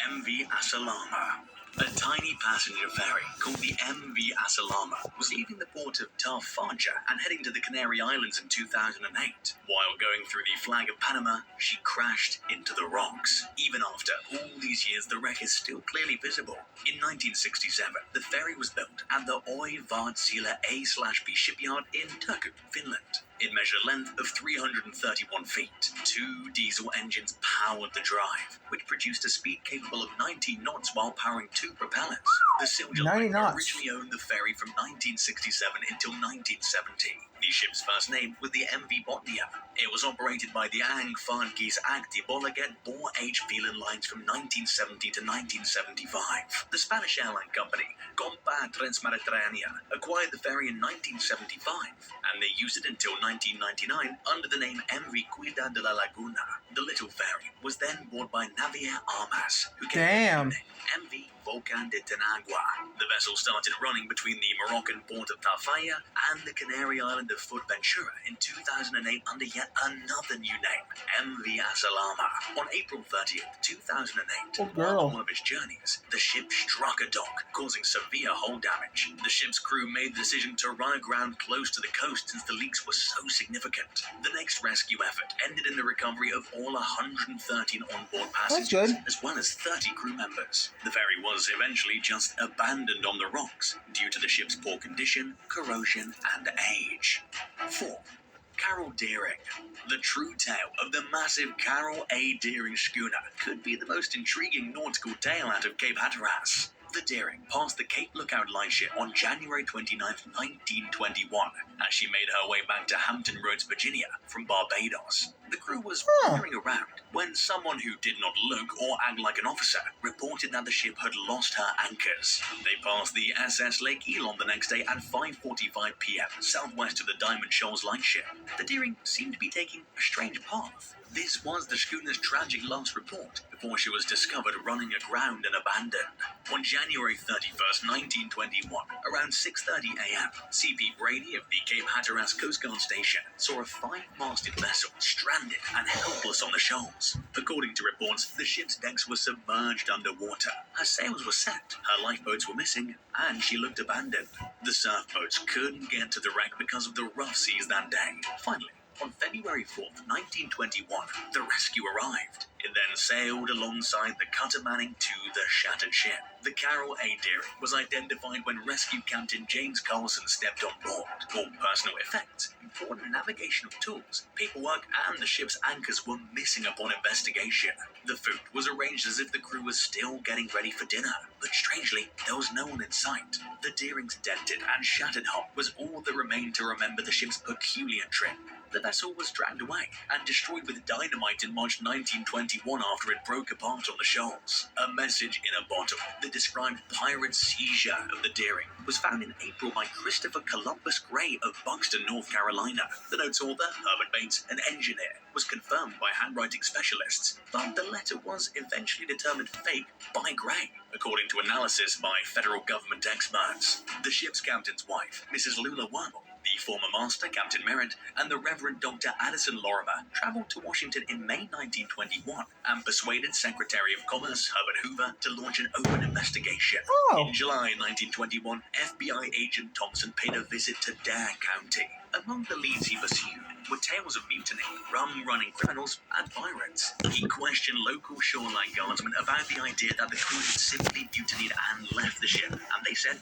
MV Asalama. A tiny passenger ferry called the MV Asalama was leaving the port of Tarfanja and heading to the Canary Islands in 2008. While going through the Flag of Panama, she crashed into the rocks. Even after all these years, the wreck is still clearly visible. In 1967, the ferry was built at the Oi Wärtsilä A/B shipyard in Turku, Finland. It measured a length of 331 feet. Two diesel engines powered the drive, which produced a speed capable of 90 knots while powering two propellers. The Silja Line originally owned the ferry from 1967 until 1970. The ship's first name was the MV Botnia. It was operated by the Ang Vaartjies Bolaget Bor H. Velan lines from 1970 to 1975. The Spanish airline company, Compa Transmediterránea, acquired the ferry in 1975, and they used it until 1999 under the name MV Cuidad de la Laguna. The little ferry was then bought by Navier Armas, who gave it the name MV Volcan de Tenagua. The vessel started running between the Moroccan port of Tafaya and the Canary island of Fuerteventura in 2008 under yet another new name, MV Asalama. On April 30th, 2008, while on one of its journeys, the ship struck a dock, causing severe hull damage. The ship's crew made the decision to run aground close to the coast since the leaks were so significant. The next rescue effort ended in the recovery of all 113 onboard passengers, as well as 30 crew members. The ferry was eventually just abandoned on the rocks due to the ship's poor condition, corrosion, and age. 4. Carol Deering. The true tale of the massive Carol A. Deering schooner could be the most intriguing nautical tale out of Cape Hatteras. The Deering passed the Cape Lookout lightship on January 29, 1921, as she made her way back to Hampton Roads, Virginia, from Barbados. The crew was wandering around when someone who did not look or act like an officer reported that the ship had lost her anchors. They passed the SS Lake Elon the next day at 5:45 p.m. southwest of the Diamond Shoals lightship. The Deering seemed to be taking a strange path. This was the schooner's tragic last report before she was discovered running aground and abandoned. On January 31st, 1921, around 6:30 a.m., C.P. Brady of the Cape Hatteras Coast Guard Station saw a 5-masted vessel stranded and helpless on the shoals. According to reports, the ship's decks were submerged underwater. Her sails were set, her lifeboats were missing, and she looked abandoned. The surf boats couldn't get to the wreck because of the rough seas that day. Finally, on February 4th, 1921, the rescue arrived. It then sailed alongside the Cutter Manning to the shattered ship. The Carol A. Deering was identified when Rescue Captain James Carlson stepped on board. All personal effects, important navigational tools, paperwork, and the ship's anchors were missing upon investigation. The food was arranged as if the crew was still getting ready for dinner, but strangely, there was no one in sight. The Deering's dented and shattered hull was all that remained to remember the ship's peculiar trip. The vessel was dragged away and destroyed with dynamite in March 1921 after it broke apart on the shoals. A message in a bottle that described pirate seizure of the Deering was found in April by Christopher Columbus Gray of Buxton, North Carolina. The note's author, Herbert Bates, an engineer, was confirmed by handwriting specialists, but the letter was eventually determined fake by Gray, according to analysis by federal government experts. The ship's captain's wife, Mrs. Lula Wormel, the former master, Captain Merritt, and the Reverend Dr. Addison Lorimer traveled to Washington in May 1921 and persuaded Secretary of Commerce Herbert Hoover to launch an open investigation. In July 1921, FBI agent Thompson paid a visit to Dare County. Among the leads he pursued were tales of mutiny, rum-running criminals, and pirates. He questioned local shoreline guardsmen about the idea that the crew had simply mutinied and left the ship, and they said